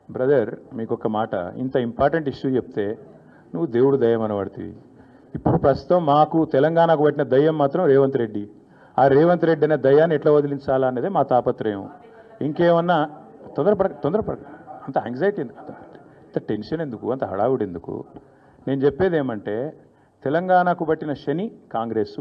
Brother మీకు ఒక మాట, ఇంత ఇంపార్టెంట్ ఇష్యూ చెప్తే నువ్వు దేవుడు దయ్యం అనబడుతుంది. ఇప్పుడు ప్రస్తుతం మాకు తెలంగాణకు పట్టిన దయ్యం మాత్రం రేవంత్ రెడ్డి. ఆ రేవంత్ రెడ్డి అనే దయ్యాన్ని ఎట్లా వదిలించాలా అనేది మా తాపత్రయం. ఇంకేమన్నా తొందరపడ అంత యాంగ్జైటీ ఎందుకు, అంత టెన్షన్ ఎందుకు, అంత హడావుడి ఎందుకు? నేను చెప్పేది ఏమంటే తెలంగాణకు పట్టిన శని కాంగ్రెస్,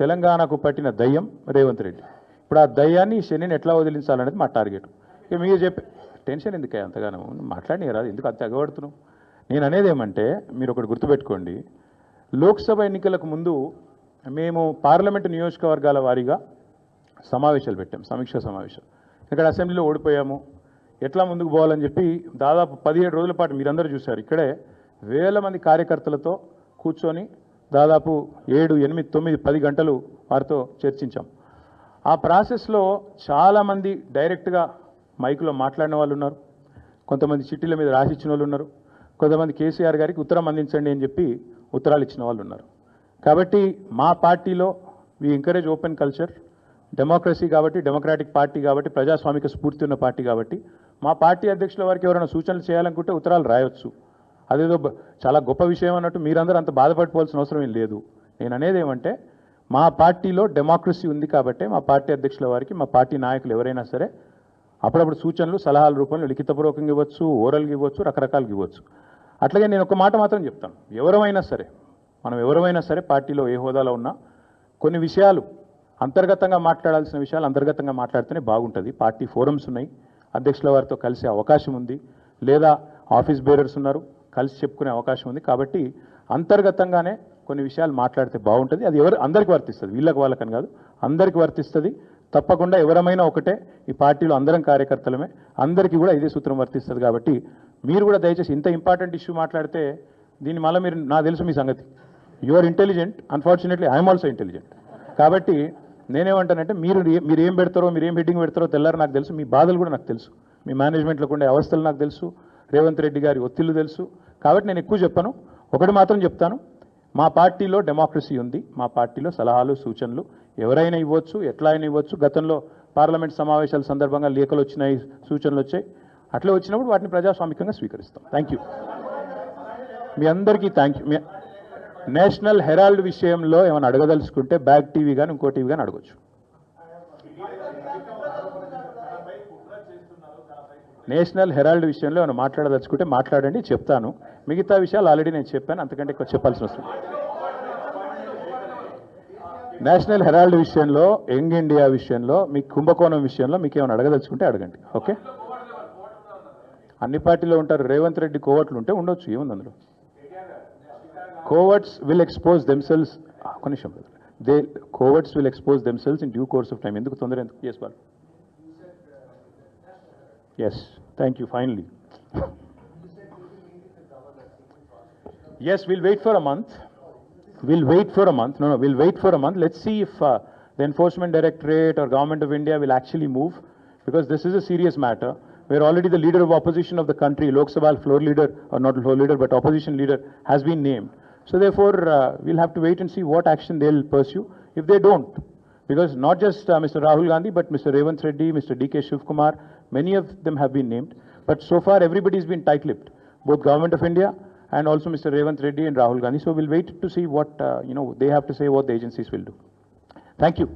తెలంగాణకు పట్టిన దయ్యం రేవంత్ రెడ్డి. ఇప్పుడు ఆ దయ్యాన్ని శనిని ఎట్లా వదిలించాలనేది మా టార్గెట్. ఇక మీరు చెప్పే టెన్షన్ ఎందుకే అంతగానో మాట్లాడి రాదు, ఎందుకు అంత ఎగబడుతున్నావు? నేను అనేది ఏమంటే మీరు ఒకటి గుర్తుపెట్టుకోండి, లోక్సభ ఎన్నికలకు ముందు మేము పార్లమెంటు నియోజకవర్గాల వారీగా సమావేశాలు పెట్టాం, సమీక్షా సమావేశాలు. ఇక్కడ అసెంబ్లీలో ఓడిపోయాము, ఎట్లా ముందుకు పోవాలని చెప్పి దాదాపు 17 రోజుల పాటు మీరందరూ చూశారు. ఇక్కడే వేల మంది కార్యకర్తలతో కూర్చొని దాదాపు 7, 8, 9, 10 గంటలు వారితో చర్చించాం. ఆ ప్రాసెస్లో చాలామంది డైరెక్ట్గా మైకులో మాట్లాడిన వాళ్ళు ఉన్నారు, కొంతమంది చిట్టీల మీద రాసిచ్చిన వాళ్ళు ఉన్నారు, కొంతమంది కేసీఆర్ గారికి ఉత్తరం అందించండి అని చెప్పి ఉత్తరాలు ఇచ్చిన వాళ్ళు ఉన్నారు. కాబట్టి మా పార్టీలో we encourage open culture, democracy కాబట్టి, డెమోక్రాటిక్ పార్టీ కాబట్టి, ప్రజాస్వామిక స్ఫూర్తి ఉన్న పార్టీ కాబట్టి మా పార్టీ అధ్యక్షుల వారికి ఎవరైనా సూచనలు చేయాలనుకుంటే ఉత్తరాలు రాయొచ్చు. అదేదో చాలా గొప్ప విషయం అన్నట్టు మీరందరూ అంత బాధపడిపోవాల్సిన అవసరం ఏం లేదు. నేను అనేది ఏమంటే మా పార్టీలో డెమోక్రసీ ఉంది కాబట్టి మా పార్టీ అధ్యక్షుల వారికి, మా పార్టీ నాయకులు ఎవరైనా సరే అప్పుడప్పుడు సూచనలు సలహాల రూపంలో లిఖితపూర్వకంగా ఇవ్వచ్చు, ఓరల్గా ఇవ్వచ్చు, రకరకాలుగా ఇవ్వచ్చు. అట్లాగే నేను ఒక మాట మాత్రం చెప్తాను, మనం ఎవరైనా సరే పార్టీలో ఏ హోదాలో ఉన్నా కొన్ని విషయాలు అంతర్గతంగా మాట్లాడాల్సిన విషయాలు అంతర్గతంగా మాట్లాడితేనే బాగుంటుంది. పార్టీ ఫోరమ్స్ ఉన్నాయి, అధ్యక్షుల వారితో కలిసే అవకాశం ఉంది, లేదా ఆఫీస్ బేరర్స్ ఉన్నారు, కలిసి చెప్పుకునే అవకాశం ఉంది. కాబట్టి అంతర్గతంగానే కొన్ని విషయాలు మాట్లాడితే బాగుంటుంది. అది అందరికీ వర్తిస్తుంది, వీళ్ళకి వాళ్ళకని కాదు, అందరికీ వర్తిస్తుంది. తప్పకుండా ఎవరమైనా ఒకటే, ఈ పార్టీలో అందరం కార్యకర్తలమే, అందరికీ కూడా ఇదే సూత్రం వర్తిస్తుంది. కాబట్టి మీరు కూడా దయచేసి ఇంత ఇంపార్టెంట్ ఇష్యూ మాట్లాడితే దీన్ని మళ్ళీ మీరు, నాకు తెలుసు మీ సంగతి, you are intelligent, unfortunately I'm also intelligent. కాబట్టి నేనేమంటానంటే మీరు ఏం పెడతారో, మీరు ఏం హెడ్డింగ్ పెడతారో తెల్లారు నాకు తెలుసు, మీ బాధలు కూడా నాకు తెలుసు, మీ మేనేజ్మెంట్లో ఉండే అవస్థలు నాకు తెలుసు, రేవంత్ రెడ్డి గారి ఒత్తిళ్లు తెలుసు. కాబట్టి నేను ఎక్కువ చెప్పను, ఒకటి మాత్రం చెప్తాను, మా పార్టీలో డెమోక్రసీ ఉంది, మా పార్టీలో సలహాలు సూచనలు ఎవరైనా ఇవ్వచ్చు, ఎట్లా అయినా ఇవ్వచ్చు. గతంలో పార్లమెంట్ సమావేశాల సందర్భంగా లేఖలు వచ్చినాయి, సూచనలు వచ్చాయి, అట్లా వచ్చినప్పుడు వాటిని ప్రజాస్వామికంగా స్వీకరిస్తాం. థ్యాంక్ యూ, మీ అందరికీ థ్యాంక్ యూ. నేషనల్ హెరాల్డ్ విషయంలో ఏమైనా అడగదలుచుకుంటే బ్యాక్ టీవీ కానీ ఇంకో టీవీ కానీ అడగచ్చు. నేషనల్ హెరాల్డ్ విషయంలో ఏమైనా మాట్లాడదలుచుకుంటే మాట్లాడండి, చెప్తాను. మిగతా విషయాలు ఆల్రెడీ నేను చెప్పాను, అంతకంటే ఎక్కువ చెప్పాల్సిన అవసరం. నేషనల్ హెరాల్డ్ విషయంలో, యంగ్ ఇండియా విషయంలో, మీ కుంభకోణం విషయంలో మీకు ఏమైనా అడగదలుచుకుంటే అడగండి. ఓకే, అన్ని పార్టీలో ఉంటారు, రేవంత్ రెడ్డి కోవట్లు ఉంటే ఉండొచ్చు, ఏముంది అందులో. కోవర్ట్స్ విల్ ఎక్స్పోజ్ దెమ్సెల్స్, ఒక నిమిషం, coverts will expose themselves in due course of time. ఎందుకు తొందర ఎందుకు? ఎస్ బాల్, yes, thank you, finally. Yes, we'll wait for a month. We'll wait for a month. No, we'll wait for a month. Let's see if the Enforcement Directorate or Government of India will actually move, because this is a serious matter. We're already the leader of opposition of the country, Lok Sabha floor leader, or not floor leader, but opposition leader has been named. So therefore, we'll have to wait and see what action they'll pursue. If they don't, because not just Mr. Rahul Gandhi, but Mr. Revanth Reddy, Mr. D.K. Shivkumar, many of them have been named. But so far, everybody's been tight-lipped, both Government of India and also Mr. Revanth Reddy and Rahul Gandhi. So we'll wait to see what they have to say, what the agencies will do. Thank you.